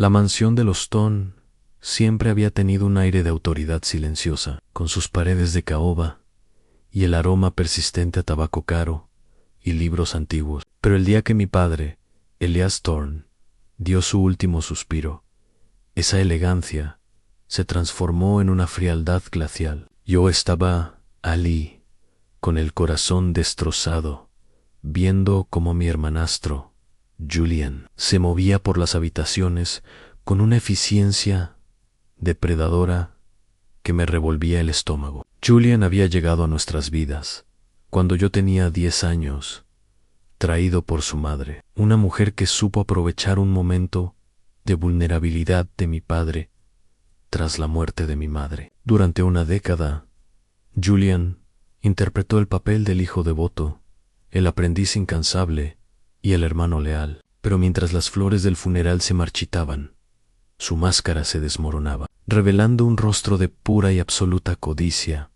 La mansión de los Thorne siempre había tenido un aire de autoridad silenciosa, con sus paredes de caoba y el aroma persistente a tabaco caro y libros antiguos. Pero el día que mi padre, Elias Thorne, dio su último suspiro, esa elegancia se transformó en una frialdad glacial. Yo estaba allí, con el corazón destrozado, viendo cómo mi hermanastro, Julian, se movía por las habitaciones con una eficiencia depredadora que me revolvía el estómago. Julian había llegado a nuestras vidas cuando yo tenía 10 años, traído por su madre, una mujer que supo aprovechar un momento de vulnerabilidad de mi padre tras la muerte de mi madre. Durante una década, Julian interpretó el papel del hijo devoto, el aprendiz incansable y el hermano leal. Pero mientras las flores del funeral se marchitaban, su máscara se desmoronaba, revelando un rostro de pura y absoluta codicia.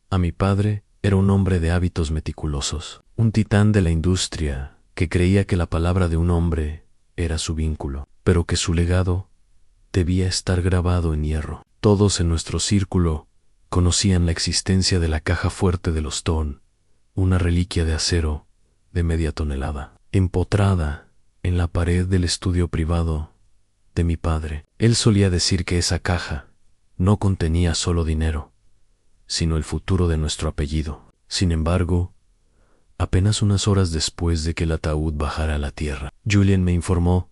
A mi padre era un hombre de hábitos meticulosos, un titán de la industria que creía que la palabra de un hombre era su vínculo, pero que su legado debía estar grabado en hierro. Todos en nuestro círculo conocían la existencia de la caja fuerte de los Thorne, una reliquia de acero de media tonelada, empotrada en la pared del estudio privado de mi padre. Él solía decir que esa caja no contenía solo dinero, sino el futuro de nuestro apellido. Sin embargo, apenas unas horas después de que el ataúd bajara a la tierra, Julian me informó,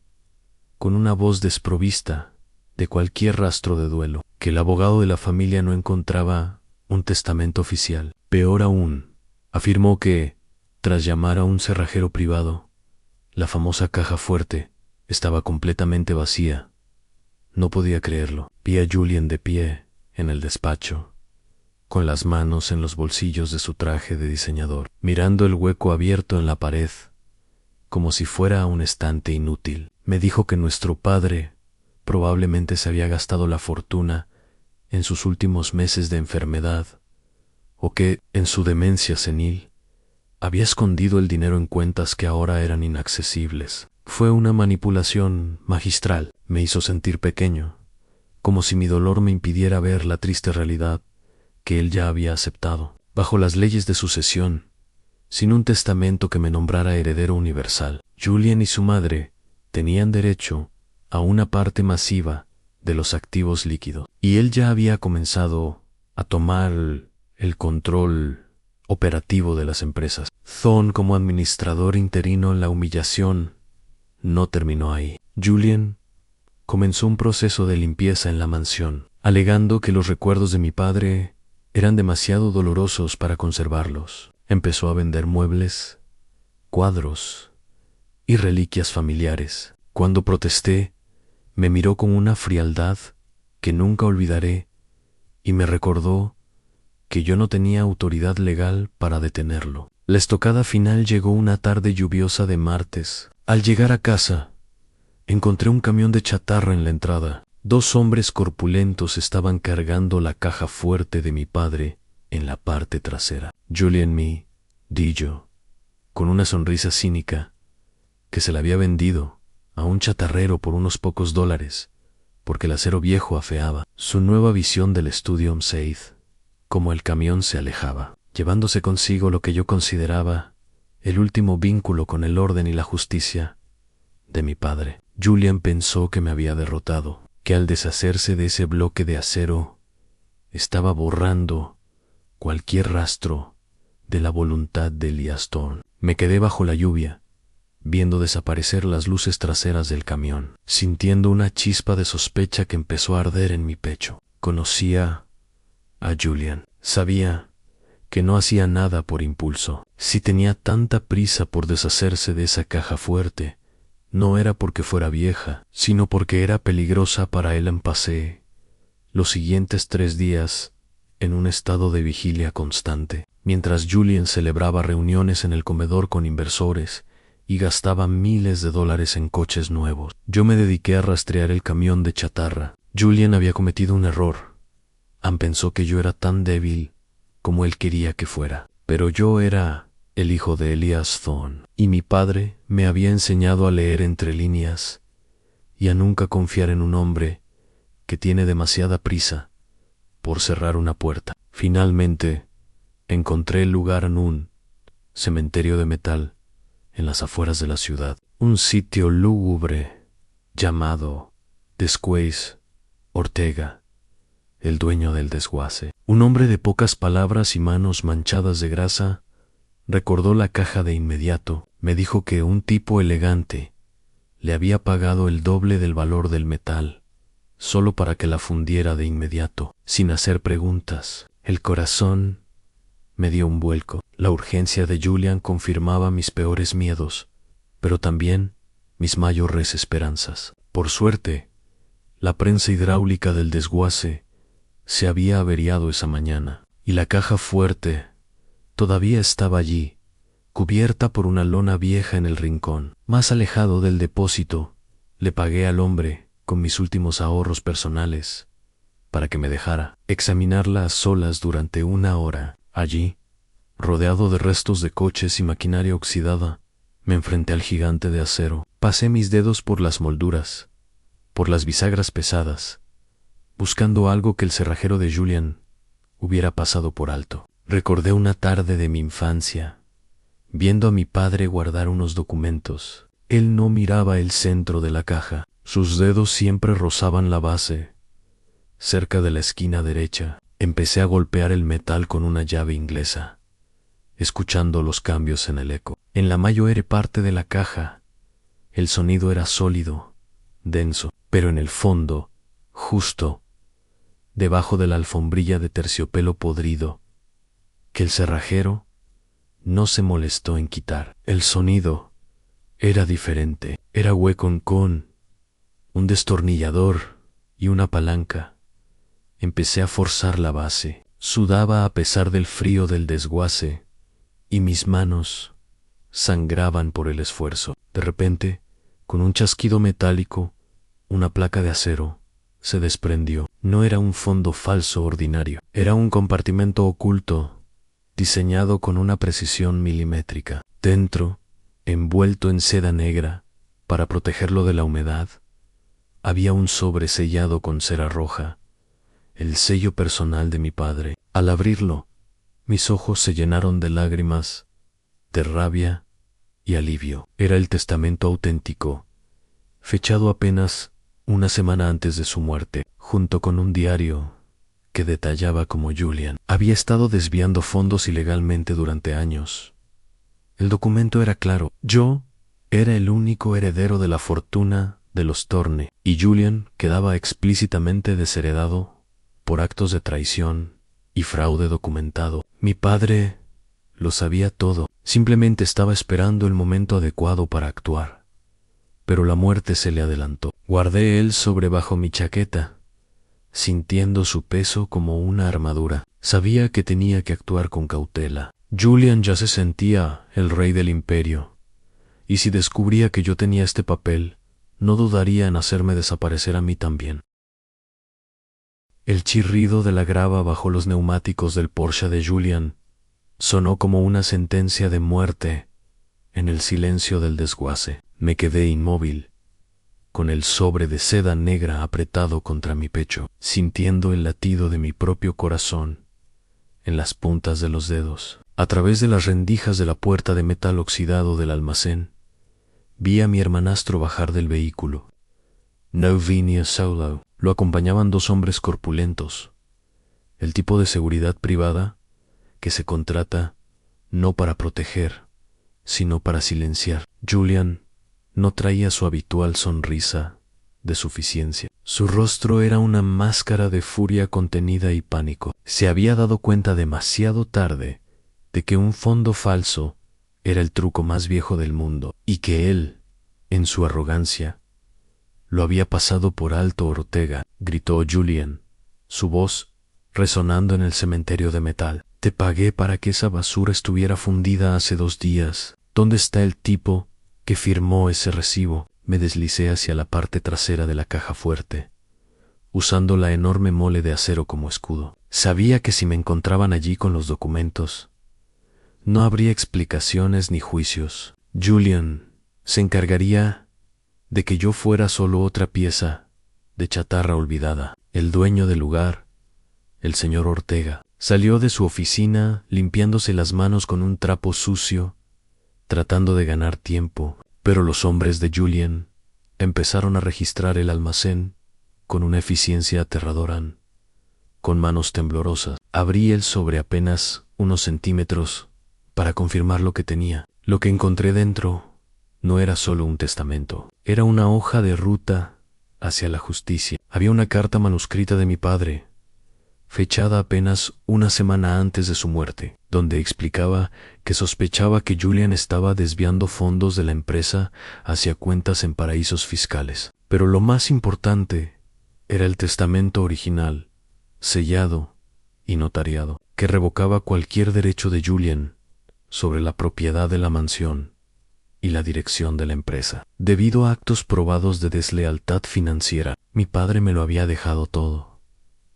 con una voz desprovista de cualquier rastro de duelo, que el abogado de la familia no encontraba un testamento oficial. Peor aún, afirmó que, tras llamar a un cerrajero privado, la famosa caja fuerte estaba completamente vacía. No podía creerlo. Vi a Julian de pie en el despacho, con las manos en los bolsillos de su traje de diseñador, mirando el hueco abierto en la pared, como si fuera un estante inútil. Me dijo que nuestro padre probablemente se había gastado la fortuna en sus últimos meses de enfermedad, o que, en su demencia senil, había escondido el dinero en cuentas que ahora eran inaccesibles. Fue una manipulación magistral. Me hizo sentir pequeño, como si mi dolor me impidiera ver la triste realidad que él ya había aceptado. Bajo las leyes de sucesión, sin un testamento que me nombrara heredero universal, Julian y su madre tenían derecho a una parte masiva de los activos líquidos, y él ya había comenzado a tomar el control operativo de las empresas. Thorne, como administrador interino, la humillación no terminó ahí. Julian comenzó un proceso de limpieza en la mansión, alegando que los recuerdos de mi padre eran demasiado dolorosos para conservarlos. Empezó a vender muebles, cuadros y reliquias familiares. Cuando protesté, me miró con una frialdad que nunca olvidaré y me recordó que yo no tenía autoridad legal para detenerlo. La estocada final llegó una tarde lluviosa de martes. Al llegar a casa, encontré un camión de chatarra en la entrada. 2 hombres corpulentos estaban cargando la caja fuerte de mi padre en la parte trasera. Julian me, di yo, con una sonrisa cínica, que se la había vendido a un chatarrero por unos pocos dólares, porque el acero viejo afeaba. Su nueva visión del estudio Seith, como el camión se alejaba, llevándose consigo lo que yo consideraba el último vínculo con el orden y la justicia de mi padre. Julian pensó que me había derrotado, que al deshacerse de ese bloque de acero estaba borrando cualquier rastro de la voluntad de Elias Thorne. Me quedé bajo la lluvia, viendo desaparecer las luces traseras del camión, sintiendo una chispa de sospecha que empezó a arder en mi pecho. Conocía a Julian. Sabía que no hacía nada por impulso. Si tenía tanta prisa por deshacerse de esa caja fuerte, no era porque fuera vieja, sino porque era peligrosa para él. Pasé los siguientes 3 días en un estado de vigilia constante, mientras Julian celebraba reuniones en el comedor con inversores y gastaba miles de dólares en coches nuevos. Yo me dediqué a rastrear el camión de chatarra. Julian había cometido un error. Pensó que yo era tan débil como él quería que fuera, pero yo era el hijo de Elias Thorne, y mi padre me había enseñado a leer entre líneas y a nunca confiar en un hombre que tiene demasiada prisa por cerrar una puerta. Finalmente, encontré el lugar en un cementerio de metal en las afueras de la ciudad, un sitio lúgubre llamado Desguace Ortega, el dueño del desguace. Un hombre de pocas palabras y manos manchadas de grasa recordó la caja de inmediato. Me dijo que un tipo elegante le había pagado el doble del valor del metal, solo para que la fundiera de inmediato, sin hacer preguntas. El corazón me dio un vuelco. La urgencia de Julian confirmaba mis peores miedos, pero también mis mayores esperanzas. Por suerte, la prensa hidráulica del desguace se había averiado esa mañana, y la caja fuerte todavía estaba allí, cubierta por una lona vieja en el rincón. Más alejado del depósito, le pagué al hombre con mis últimos ahorros personales para que me dejara examinarla a solas durante 1 hora. Allí, rodeado de restos de coches y maquinaria oxidada, me enfrenté al gigante de acero. Pasé mis dedos por las molduras, por las bisagras pesadas, buscando algo que el cerrajero de Julian hubiera pasado por alto. Recordé una tarde de mi infancia, viendo a mi padre guardar unos documentos. Él no miraba el centro de la caja. Sus dedos siempre rozaban la base. Cerca de la esquina derecha, empecé a golpear el metal con una llave inglesa, escuchando los cambios en el eco. En la mayor parte de la caja, el sonido era sólido, denso, pero en el fondo, justo debajo de la alfombrilla de terciopelo podrido, que el cerrajero no se molestó en quitar. El sonido era diferente. Era hueco con un destornillador y una palanca. Empecé a forzar la base. Sudaba a pesar del frío del desguace y mis manos sangraban por el esfuerzo. De repente, con un chasquido metálico, una placa de acero se desprendió. No era un fondo falso ordinario. Era un compartimento oculto, diseñado con una precisión milimétrica. Dentro, envuelto en seda negra, para protegerlo de la humedad, había un sobre sellado con cera roja, el sello personal de mi padre. Al abrirlo, mis ojos se llenaron de lágrimas, de rabia y alivio. Era el testamento auténtico, fechado apenas 1 semana antes de su muerte, junto con un diario que detallaba cómo Julian había estado desviando fondos ilegalmente durante años. El documento era claro. Yo era el único heredero de la fortuna de los Thorne, y Julian quedaba explícitamente desheredado por actos de traición y fraude documentado. Mi padre lo sabía todo, simplemente estaba esperando el momento adecuado para actuar. Pero la muerte se le adelantó. Guardé el sobre bajo mi chaqueta, sintiendo su peso como una armadura. Sabía que tenía que actuar con cautela. Julian ya se sentía el rey del imperio, y si descubría que yo tenía este papel, no dudaría en hacerme desaparecer a mí también. El chirrido de la grava bajo los neumáticos del Porsche de Julian sonó como una sentencia de muerte en el silencio del desguace. Me quedé inmóvil, con el sobre de seda negra apretado contra mi pecho, sintiendo el latido de mi propio corazón en las puntas de los dedos. A través de las rendijas de la puerta de metal oxidado del almacén, vi a mi hermanastro bajar del vehículo. No venía solo. Lo acompañaban 2 hombres corpulentos, el tipo de seguridad privada que se contrata no para proteger, sino para silenciar. Julian no traía su habitual sonrisa de suficiencia. Su rostro era una máscara de furia contenida y pánico. Se había dado cuenta demasiado tarde de que un fondo falso era el truco más viejo del mundo, y que él, en su arrogancia, lo había pasado por alto. Ortega, gritó Julian, su voz resonando en el cementerio de metal. Te pagué para que esa basura estuviera fundida hace 2 días. ¿Dónde está el tipo que firmó ese recibo? Me deslicé hacia la parte trasera de la caja fuerte, usando la enorme mole de acero como escudo. Sabía que si me encontraban allí con los documentos, no habría explicaciones ni juicios. Julian se encargaría de que yo fuera solo otra pieza de chatarra olvidada. El dueño del lugar, el señor Ortega, salió de su oficina limpiándose las manos con un trapo sucio, tratando de ganar tiempo, pero los hombres de Julian empezaron a registrar el almacén con una eficiencia aterradora. Con manos temblorosas, abrí el sobre apenas unos centímetros para confirmar lo que tenía. Lo que encontré dentro no era solo un testamento, era una hoja de ruta hacia la justicia. Había una carta manuscrita de mi padre, fechada apenas una semana antes de su muerte, donde explicaba que sospechaba que Julian estaba desviando fondos de la empresa hacia cuentas en paraísos fiscales. Pero lo más importante era el testamento original, sellado y notariado, que revocaba cualquier derecho de Julian sobre la propiedad de la mansión y la dirección de la empresa. Debido a actos probados de deslealtad financiera, mi padre me lo había dejado todo,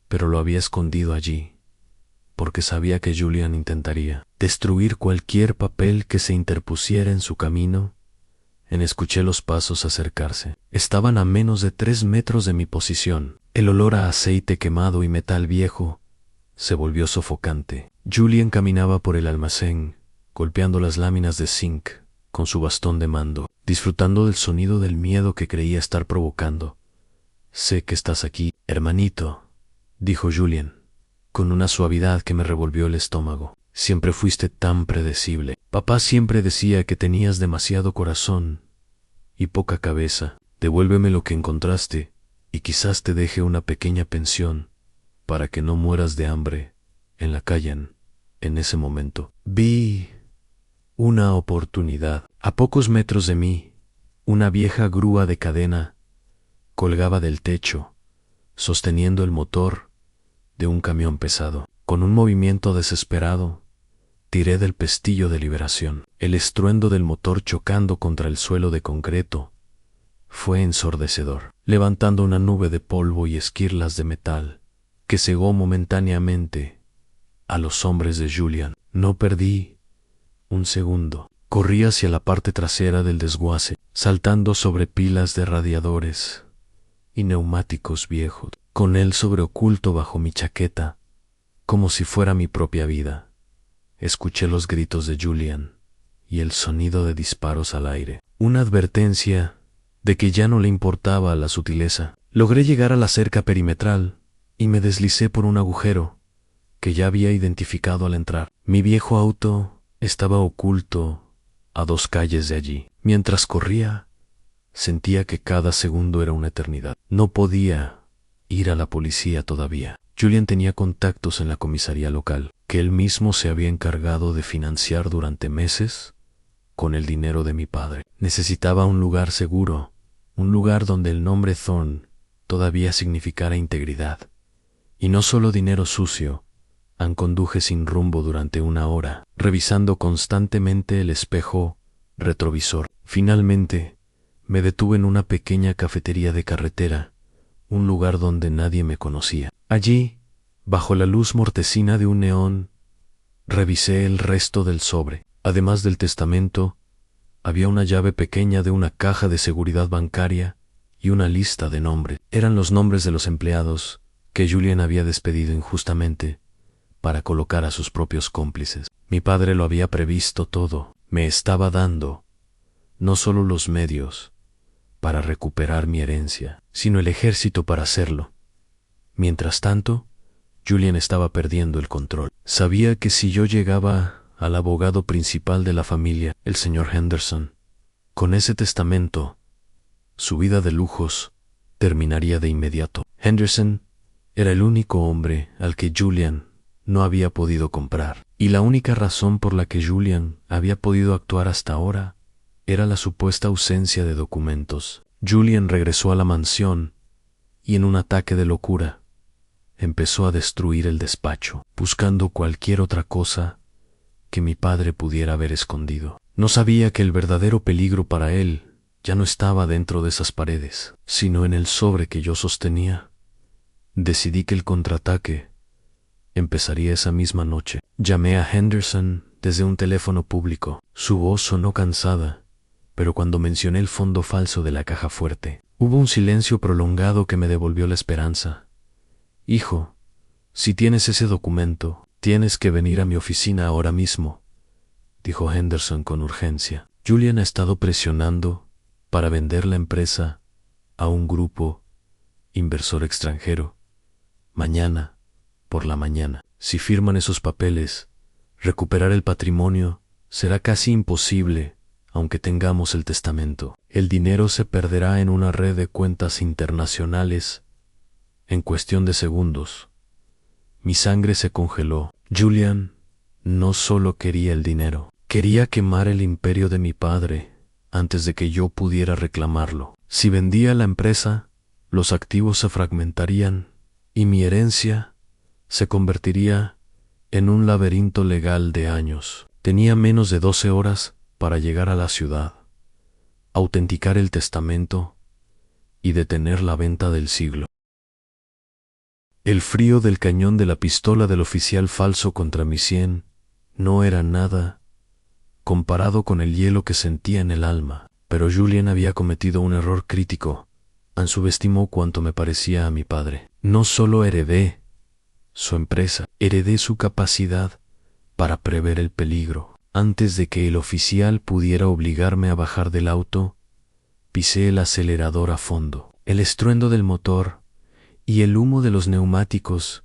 pero lo había escondido allí, porque sabía que Julian intentaría destruir cualquier papel que se interpusiera en su camino. Escuché los pasos acercarse. Estaban a menos de 3 metros de mi posición. El olor a aceite quemado y metal viejo se volvió sofocante. Julian caminaba por el almacén, golpeando las láminas de zinc con su bastón de mando, disfrutando del sonido del miedo que creía estar provocando. «Sé que estás aquí, hermanito», dijo Julian, con una suavidad que me revolvió el estómago. «Siempre fuiste tan predecible. Papá siempre decía que tenías demasiado corazón y poca cabeza. Devuélveme lo que encontraste y quizás te deje una pequeña pensión para que no mueras de hambre en la calle». En ese momento vi una oportunidad. A pocos metros de mí, una vieja grúa de cadena colgaba del techo, sosteniendo el motor de un camión pesado. Con un movimiento desesperado, tiré del pestillo de liberación. El estruendo del motor chocando contra el suelo de concreto fue ensordecedor, levantando una nube de polvo y esquirlas de metal que cegó momentáneamente a los hombres de Julian. No perdí un segundo. Corrí hacia la parte trasera del desguace, saltando sobre pilas de radiadores y neumáticos viejos, con él sobreoculto bajo mi chaqueta, como si fuera mi propia vida. Escuché los gritos de Julian y el sonido de disparos al aire, una advertencia de que ya no le importaba la sutileza. Logré llegar a la cerca perimetral y me deslicé por un agujero que ya había identificado al entrar. Mi viejo auto estaba oculto a 2 calles de allí. Mientras corría, sentía que cada segundo era una eternidad. No podía ir a la policía todavía. Julian tenía contactos en la comisaría local, que él mismo se había encargado de financiar durante meses con el dinero de mi padre. Necesitaba un lugar seguro, un lugar donde el nombre Thorne todavía significara integridad, y no solo dinero sucio. Conduje sin rumbo durante 1 hora, revisando constantemente el espejo retrovisor. Finalmente, me detuve en una pequeña cafetería de carretera, un lugar donde nadie me conocía. Allí, bajo la luz mortecina de un neón, revisé el resto del sobre. Además del testamento, había una llave pequeña de una caja de seguridad bancaria y una lista de nombres. Eran los nombres de los empleados que Julian había despedido injustamente para colocar a sus propios cómplices. Mi padre lo había previsto todo. Me estaba dando no solo los medios para recuperar mi herencia, sino el ejército para hacerlo. Mientras tanto, Julian estaba perdiendo el control. Sabía que si yo llegaba al abogado principal de la familia, el señor Henderson, con ese testamento, su vida de lujos terminaría de inmediato. Henderson era el único hombre al que Julian no había podido comprar, y la única razón por la que Julian había podido actuar hasta ahora era la supuesta ausencia de documentos. Julian regresó a la mansión y en un ataque de locura empezó a destruir el despacho, buscando cualquier otra cosa que mi padre pudiera haber escondido. No sabía que el verdadero peligro para él ya no estaba dentro de esas paredes, sino en el sobre que yo sostenía. Decidí que el contraataque empezaría esa misma noche. Llamé a Henderson desde un teléfono público. Su voz sonó cansada, pero cuando mencioné el fondo falso de la caja fuerte, hubo un silencio prolongado que me devolvió la esperanza. Hijo, si tienes ese documento, tienes que venir a mi oficina ahora mismo, dijo Henderson con urgencia. Julian ha estado presionando para vender la empresa a un grupo inversor extranjero. Mañana, por la mañana, si firman esos papeles, recuperar el patrimonio será casi imposible, aunque tengamos el testamento. El dinero se perderá en una red de cuentas internacionales en cuestión de segundos. Mi sangre se congeló. Julian no solo quería el dinero, quería quemar el imperio de mi padre antes de que yo pudiera reclamarlo. Si vendía la empresa, los activos se fragmentarían y mi herencia se convertiría en un laberinto legal de años. Tenía menos de 12 horas para llegar a la ciudad, autenticar el testamento y detener la venta del siglo. El frío del cañón de la pistola del oficial falso contra mi sien no era nada comparado con el hielo que sentía en el alma, pero Julian había cometido un error crítico. Subestimó cuánto me parecía a mi padre. No solo heredé su empresa, heredé su capacidad para prever el peligro. Antes de que el oficial pudiera obligarme a bajar del auto, pisé el acelerador a fondo. El estruendo del motor y el humo de los neumáticos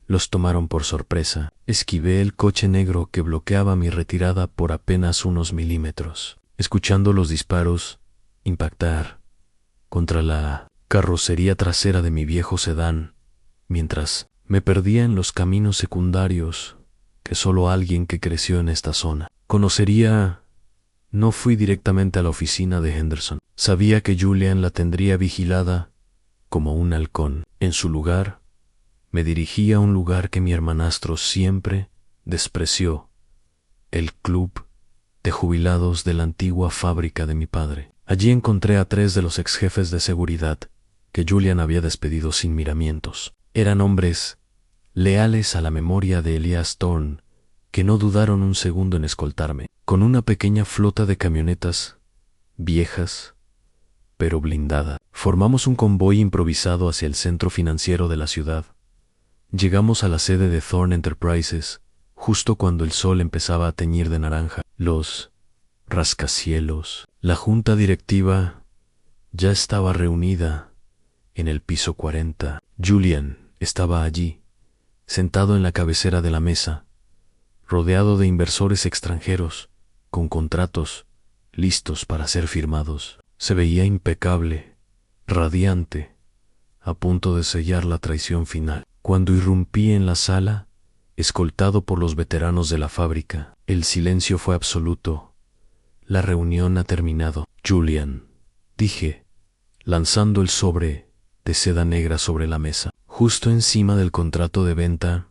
los tomaron por sorpresa. Esquivé el coche negro que bloqueaba mi retirada por apenas unos milímetros, escuchando los disparos impactar contra la carrocería trasera de mi viejo sedán, mientras me perdía en los caminos secundarios que solo alguien que creció en esta zona conocería. No fui directamente a la oficina de Henderson. Sabía que Julian la tendría vigilada como un halcón. En su lugar, me dirigí a un lugar que mi hermanastro siempre despreció: el club de jubilados de la antigua fábrica de mi padre. Allí encontré a 3 de los ex jefes de seguridad que Julian había despedido sin miramientos. Eran hombres leales a la memoria de Elias Thorne, que no dudaron un segundo en escoltarme. Con una pequeña flota de camionetas viejas, pero blindada, formamos un convoy improvisado hacia el centro financiero de la ciudad. Llegamos a la sede de Thorne Enterprises justo cuando el sol empezaba a teñir de naranja. Los rascacielos, la junta directiva, ya estaba reunida en el piso 40. Julian estaba allí, sentado en la cabecera de la mesa, rodeado de inversores extranjeros, con contratos listos para ser firmados. Se veía impecable, radiante, a punto de sellar la traición final. Cuando irrumpí en la sala, escoltado por los veteranos de la fábrica, el silencio fue absoluto. La reunión ha terminado. Julian, dije, lanzando el sobre de seda negra sobre la mesa. Justo encima del contrato de venta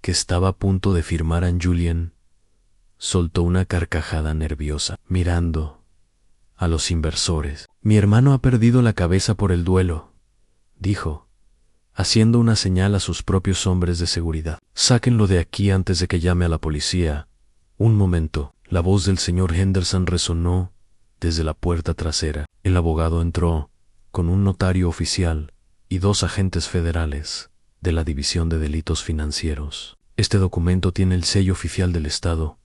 que estaba a punto de firmar, Julian soltó una carcajada nerviosa, mirando a los inversores. Mi hermano ha perdido la cabeza por el duelo, dijo, haciendo una señal a sus propios hombres de seguridad. Sáquenlo de aquí antes de que llame a la policía. Un momento. La voz del señor Henderson resonó desde la puerta trasera. El abogado entró con un notario oficial y 2 agentes federales de la División de Delitos Financieros. Este documento tiene el sello oficial del Estado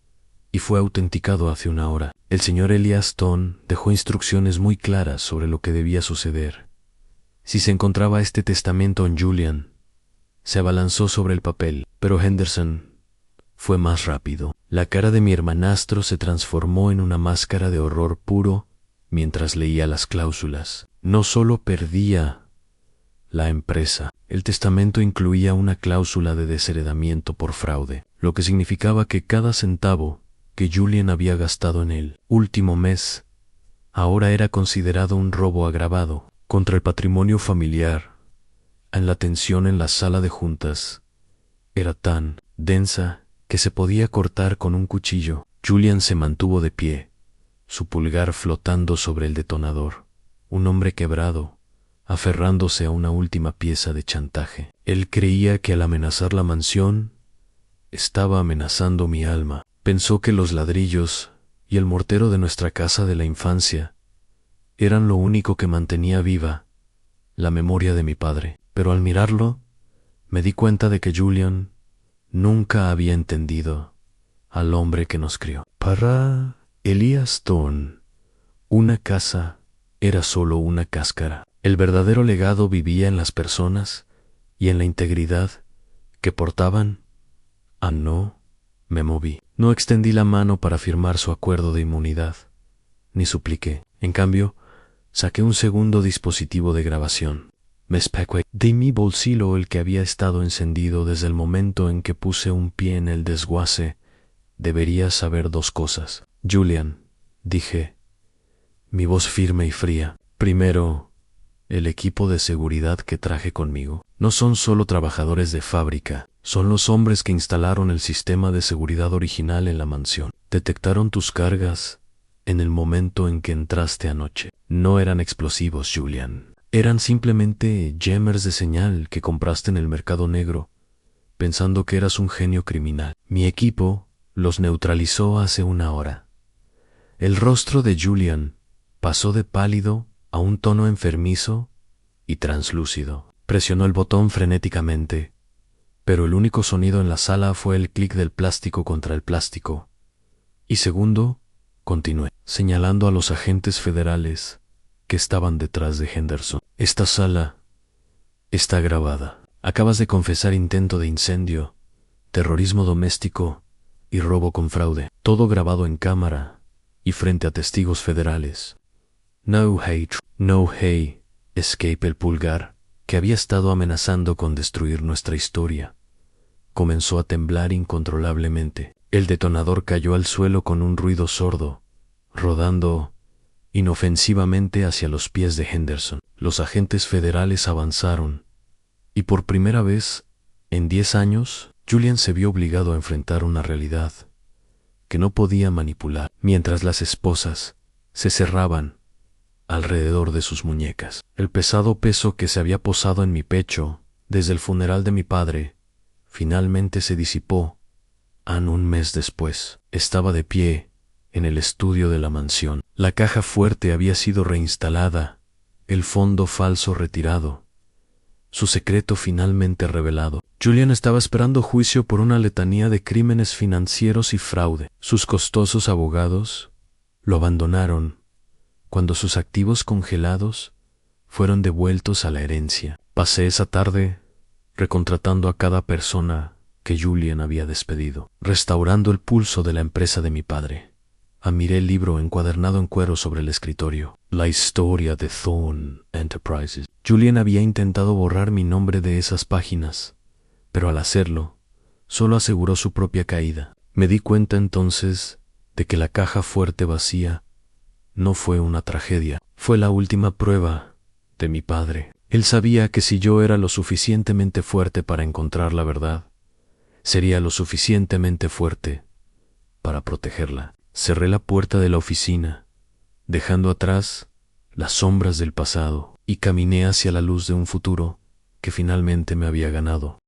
y fue autenticado hace una hora. El señor Elias Stone dejó instrucciones muy claras sobre lo que debía suceder. Si se encontraba este testamento en Julian, se abalanzó sobre el papel, pero Henderson fue más rápido. La cara de mi hermanastro se transformó en una máscara de horror puro mientras leía las cláusulas. No solo perdía la empresa, el testamento incluía una cláusula de desheredamiento por fraude, lo que significaba que cada centavo que Julian había gastado en el último mes ahora era considerado un robo agravado contra el patrimonio familiar. La tensión en la sala de juntas era tan densa que se podía cortar con un cuchillo. Julian se mantuvo de pie, su pulgar flotando sobre el detonador, un hombre quebrado, aferrándose a una última pieza de chantaje. Él creía que al amenazar la mansión, estaba amenazando mi alma. Pensó que los ladrillos y el mortero de nuestra casa de la infancia eran lo único que mantenía viva la memoria de mi padre. Pero al mirarlo, me di cuenta de que Julian nunca había entendido al hombre que nos crió. Para Elias Thorne, una casa era solo una cáscara. El verdadero legado vivía en las personas y en la integridad que portaban. No me moví. No extendí la mano para firmar su acuerdo de inmunidad, ni supliqué. En cambio, saqué un segundo dispositivo de grabación. Me especué de mi bolsillo el que había estado encendido desde el momento en que puse un pie en el desguace. Deberías saber dos cosas. Julian, dije, mi voz firme y fría. Primero, el equipo de seguridad que traje conmigo no son solo trabajadores de fábrica, son los hombres que instalaron el sistema de seguridad original en la mansión. Detectaron tus cargas en el momento en que entraste anoche. No eran explosivos, Julian. Eran simplemente jammers de señal que compraste en el mercado negro, pensando que eras un genio criminal. Mi equipo los neutralizó hace una hora. El rostro de Julian pasó de pálido a un tono enfermizo y translúcido. Presionó el botón frenéticamente, pero el único sonido en la sala fue el clic del plástico contra el plástico. Y segundo, continué, señalando a los agentes federales que estaban detrás de Henderson. Esta sala está grabada. Acabas de confesar intento de incendio, terrorismo doméstico y robo con fraude. Todo grabado en cámara y frente a testigos federales. No hey, Escape, el pulgar, que había estado amenazando con destruir nuestra historia, comenzó a temblar incontrolablemente. El detonador cayó al suelo con un ruido sordo, rodando inofensivamente hacia los pies de Henderson. Los agentes federales avanzaron, y por primera vez en 10 años, Julian se vio obligado a enfrentar una realidad que no podía manipular, mientras las esposas se cerraban alrededor de sus muñecas. El pesado peso que se había posado en mi pecho desde el funeral de mi padre finalmente se disipó. Un mes después, estaba de pie en el estudio de la mansión. La caja fuerte había sido reinstalada, el fondo falso retirado, su secreto finalmente revelado. Julian estaba esperando juicio por una letanía de crímenes financieros y fraude. Sus costosos abogados lo abandonaron cuando sus activos congelados fueron devueltos a la herencia. Pasé esa tarde recontratando a cada persona que Julian había despedido, restaurando el pulso de la empresa de mi padre. Miré el libro encuadernado en cuero sobre el escritorio. La historia de Thorne Enterprises. Julian había intentado borrar mi nombre de esas páginas, pero al hacerlo, solo aseguró su propia caída. Me di cuenta entonces de que la caja fuerte vacía no fue una tragedia, fue la última prueba de mi padre. Él sabía que si yo era lo suficientemente fuerte para encontrar la verdad, sería lo suficientemente fuerte para protegerla. Cerré la puerta de la oficina, dejando atrás las sombras del pasado, y caminé hacia la luz de un futuro que finalmente me había ganado.